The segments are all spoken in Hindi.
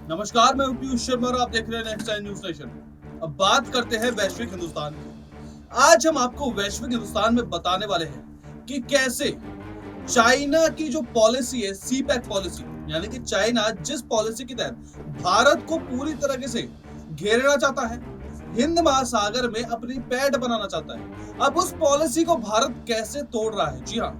नमस्कार, मैं पीयूष शर्मा और आप देख रहे हैं नेक्स्ट टाइम न्यूज नेशन। अब बात करते हैं वैश्विक हिंदुस्तान की। आज हम आपको वैश्विक हिंदुस्तान में बताने वाले हैं कि कैसे चाइना की जो पॉलिसी है, सीपैक पॉलिसी, यानी कि चाइना जिस पॉलिसी के तहत भारत को पूरी तरीके से घेरना चाहता है, हिंद महासागर में अपनी पैठ बनाना चाहता है, अब उस पॉलिसी को भारत कैसे तोड़ रहा है। जी हाँ,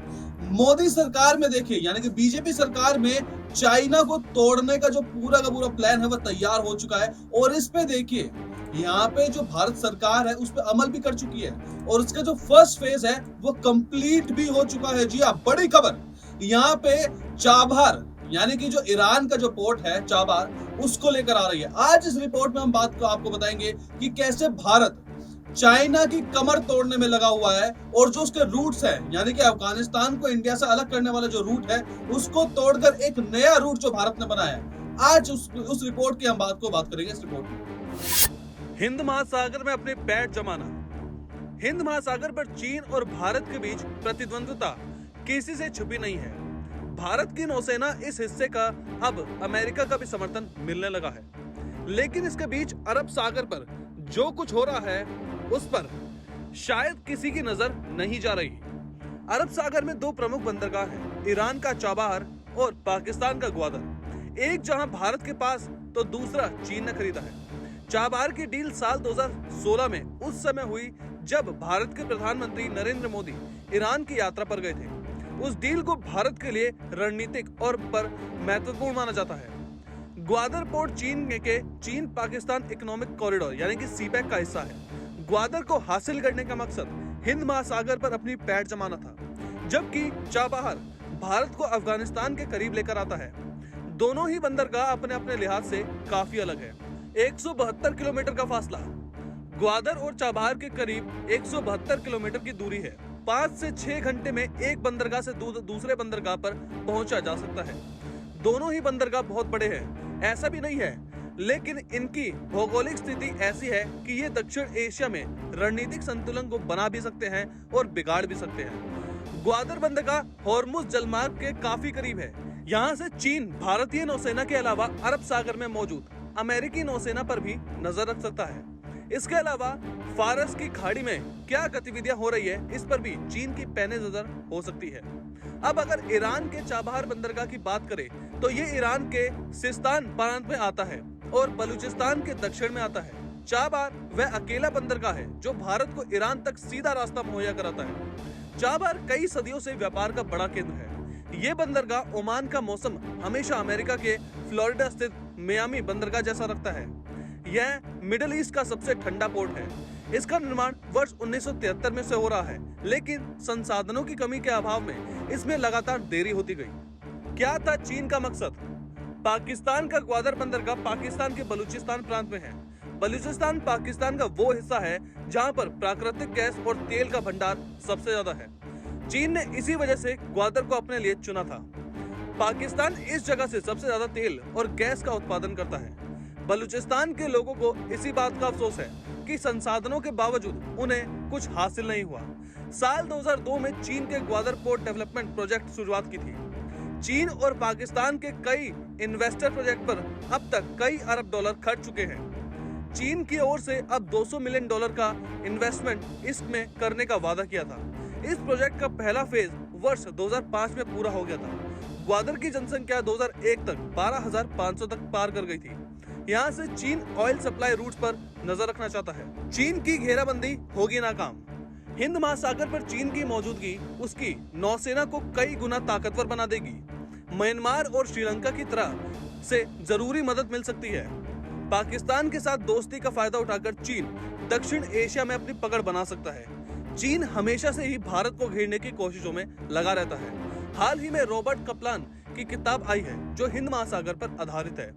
मोदी सरकार में देखिए, यानी कि बीजेपी सरकार में चाइना को तोड़ने का जो पूरा का पूरा प्लान है वह तैयार हो चुका है। और इस पे देखिए, यहाँ पे जो भारत सरकार है उस पर अमल भी कर चुकी है और उसका जो फर्स्ट फेज है वो कंप्लीट भी हो चुका है। जी हाँ, बड़ी खबर यहाँ पे चाबहार, यानी कि जो ईरान का जो पोर्ट है चाबहार, उसको लेकर आ रही है। आज इस रिपोर्ट में हम बात को आपको बताएंगे कि कैसे भारत चाइना की कमर तोड़ने में लगा हुआ है और जो उसके रूट्स है, यानी कि अफगानिस्तान को इंडिया से अलग करने वाला जो रूट है उसको तोड़कर एक नया रूट जो भारत ने बनाया है। आज उस रिपोर्ट की हम बात करेंगे इस रिपोर्ट में। हिंद महासागर में अपने पैर जमाना। हिंद महासागर पर चीन और भारत के बीच प्रतिद्वंद्विता किसी से छुपी नहीं है। भारत की नौसेना इस हिस्से का अब अमेरिका का भी समर्थन मिलने लगा है, लेकिन इसके बीच अरब सागर पर जो कुछ हो रहा है उस पर शायद किसी की नजर नहीं जा रही। अरब सागर में दो प्रमुख बंदरगाह हैं, ईरान का चाबहार और पाकिस्तान का ग्वादर। एक जहां भारत के पास तो दूसरा चीन ने खरीदा है। चाबहार की डील साल 2016 में उस समय हुई जब भारत के प्रधानमंत्री नरेंद्र मोदी ईरान की यात्रा पर गए थे। उस डील को भारत के लिए रणनीतिक और पर महत्वपूर्ण माना जाता है। ग्वादर पोर्ट चीन पाकिस्तान इकोनॉमिक कॉरिडोर यानी कि सीपैक का हिस्सा है। ग्वादर को हासिल करने का मकसद हिंद महासागर पर अपनी पैठ जमाना था, जबकि चाबहार भारत को अफगानिस्तान के करीब लेकर आता है। दोनों ही बंदरगाह अपने अपने लिहाज से काफी अलग है। 172 किलोमीटर का फासला, ग्वादर और चाबहार के करीब 172 किलोमीटर की दूरी है। 5 से 6 घंटे में एक बंदरगाह से दूसरे बंदरगाह पर पहुंचा जा सकता है। दोनों ही बंदरगाह बहुत बड़े हैं, ऐसा भी नहीं है, लेकिन इनकी भौगोलिक स्थिति ऐसी है कि ये दक्षिण एशिया में रणनीतिक संतुलन को बना भी सकते हैं और बिगाड़ भी सकते हैं। ग्वादर बंदरगाह हॉर्मुज जलमार्ग के काफी करीब है। यहाँ से चीन भारतीय नौसेना के अलावा अरब सागर में मौजूद अमेरिकी नौसेना पर भी नजर रख सकता है। इसके अलावा फारस की खाड़ी में क्या गतिविधियां हो रही है, इस पर भी चीन की पैनी नजर हो सकती है। अब अगर ईरान के चाबहार बंदरगाह की बात करें तो ये ईरान के सिस्तान प्रांत में आता है और बलूचिस्तान के दक्षिण में आता है। चाबहार वह अकेला बंदरगाह है जो भारत को ईरान तक सीधा रास्ता मुहैया कराता है। चाबहार कई सदियों से व्यापार का बड़ा केंद्र है। ये बंदरगाह ओमान का मौसम हमेशा अमेरिका के फ्लोरिडा स्थित मियामी बंदरगाह जैसा रखता है। यह मिडिल ईस्ट का सबसे ठंडा पोर्ट है। इसका निर्माण वर्ष 1973 में से हो रहा है, लेकिन संसाधनों की कमी के अभाव में इसमें लगातार देरी होती गई। क्या था चीन का मकसद? पाकिस्तान का ग्वादर बंदरगाह पाकिस्तान के बलूचिस्तान प्रांत में है। बलूचिस्तान पाकिस्तान का वो हिस्सा है जहां पर प्राकृतिक गैस और तेल का भंडार सबसे ज्यादा है। चीन ने इसी वजह से ग्वादर को अपने लिए चुना था। पाकिस्तान इस जगह से सबसे ज्यादा तेल और गैस का उत्पादन करता है। बलूचिस्तान के लोगों को इसी बात का अफसोस है कि संसाधनों के बावजूद उन्हें कुछ हासिल नहीं हुआ। साल 2002 में चीन के ग्वादर पोर्ट डेवलपमेंट प्रोजेक्ट शुरुआत की थी। चीन और पाकिस्तान के कई इन्वेस्टर प्रोजेक्ट पर अब तक कई अरब डॉलर खर्च चुके हैं। चीन की ओर से अब 200 मिलियन डॉलर का इन्वेस्टमेंट इसमें करने का वादा किया था। इस प्रोजेक्ट का पहला फेज वर्ष 2005 में पूरा हो गया था। ग्वादर की जनसंख्या 2001 तक 12,500 तक पार कर गई थी। यहाँ से चीन ऑयल सप्लाई रूट्स पर नजर रखना चाहता है। चीन की घेराबंदी होगी नाकाम। हिंद महासागर पर चीन की मौजूदगी उसकी नौसेना को कई गुना ताकतवर बना देगी। म्यांमार और श्रीलंका की तरह से जरूरी मदद मिल सकती है। पाकिस्तान के साथ दोस्ती का फायदा उठाकर चीन दक्षिण एशिया में अपनी पकड़ बना सकता है। चीन हमेशा से ही भारत को घेरने की कोशिशों में लगा रहता है। हाल ही में रॉबर्ट कपलान की किताब आई है जो हिंद महासागर पर आधारित है।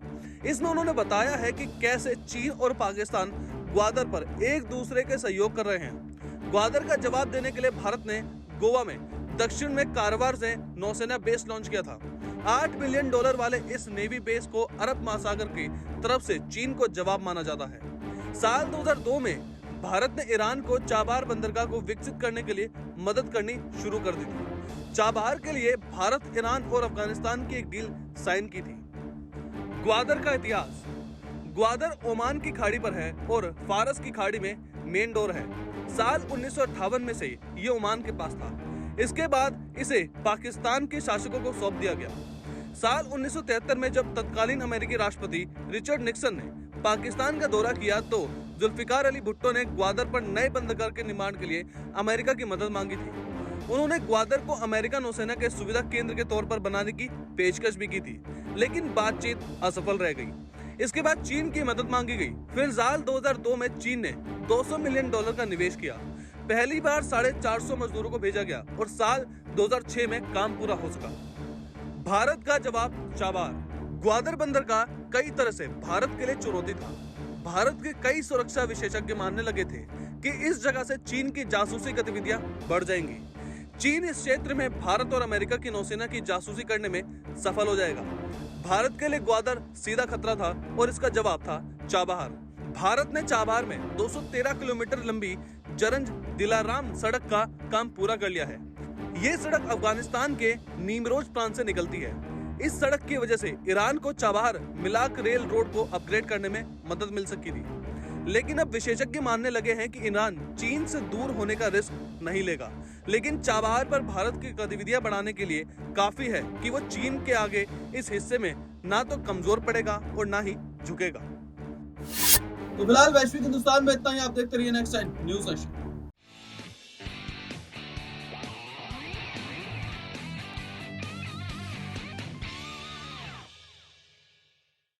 इसमें उन्होंने बताया है कि कैसे चीन और पाकिस्तान ग्वादर पर एक दूसरे के सहयोग कर रहे हैं। ग्वादर का जवाब देने के लिए भारत ने गोवा में दक्षिण में कारवार से नौसेना बेस लॉन्च किया था। $8 बिलियन वाले इस नेवी बेस को अरब महासागर की तरफ से चीन को जवाब माना जाता है। साल 2002 में भारत ने ईरान को चाबहार बंदरगाह को विकसित करने के लिए मदद करनी शुरू कर दी थी। चाबहार के लिए भारत, ईरान और अफगानिस्तान की एक डील साइन की थी। ग्वादर का इतिहास। ग्वादर ओमान की खाड़ी पर है और फारस की खाड़ी में मेन डोर है। साल 1958 में से ये ओमान के पास था। इसके बाद इसे पाकिस्तान के शासकों को सौंप दिया गया। साल 1973 में जब तत्कालीन अमेरिकी राष्ट्रपति रिचर्ड निक्सन ने पाकिस्तान का दौरा किया तो जुल्फिकार अली भुट्टो ने ग्वादर पर नए बंदरगाह के निर्माण के लिए अमेरिका की मदद मांगी थी। उन्होंने ग्वादर को अमेरिकन नौसेना के सुविधा केंद्र के तौर पर बनाने की पेशकश भी की थी, लेकिन बातचीत असफल रह गई। इसके बाद चीन की मदद मांगी गई। फिर साल 2002 में चीन ने $200 मिलियन का निवेश किया। पहली बार 450 मजदूरों को भेजा गया और साल 2006 में काम पूरा हो सका। भारत का जवाब चाबार। ग्वादर बंदरगाह कई तरह से भारत के लिए चुनौती था। भारत के कई सुरक्षा विशेषज्ञ मानने लगे थे कि इस जगह से चीन की जासूसी गतिविधियां बढ़ जाएंगी। चीन इस क्षेत्र में भारत और अमेरिका की नौसेना की जासूसी करने में सफल हो जाएगा। भारत के लिए ग्वादर सीधा खतरा था और इसका जवाब था चाबहार। भारत ने चाबहार में 213 किलोमीटर लंबी जरंज दिलाराम सड़क का काम पूरा कर लिया है। ये सड़क अफगानिस्तान के नीमरोज प्रांत से निकलती है। इस सड़क की वजह से ईरान को चाबहार मिलाक रेल रोड को अपग्रेड करने में मदद मिल सकती थी। लेकिन अब विशेषज्ञ मानने लगे हैं कि ईरान चीन से दूर होने का रिस्क नहीं लेगा, लेकिन चाबहार पर भारत की गतिविधियां बढ़ाने के लिए काफी है कि वो चीन के आगे इस हिस्से में ना तो कमजोर पड़ेगा और ना ही झुकेगा। तो फिलहाल वैश्विक हिंदुस्तान में इतना ही। आप देखते रहिए नेक्स्ट टाइम न्यूज़ नेशन।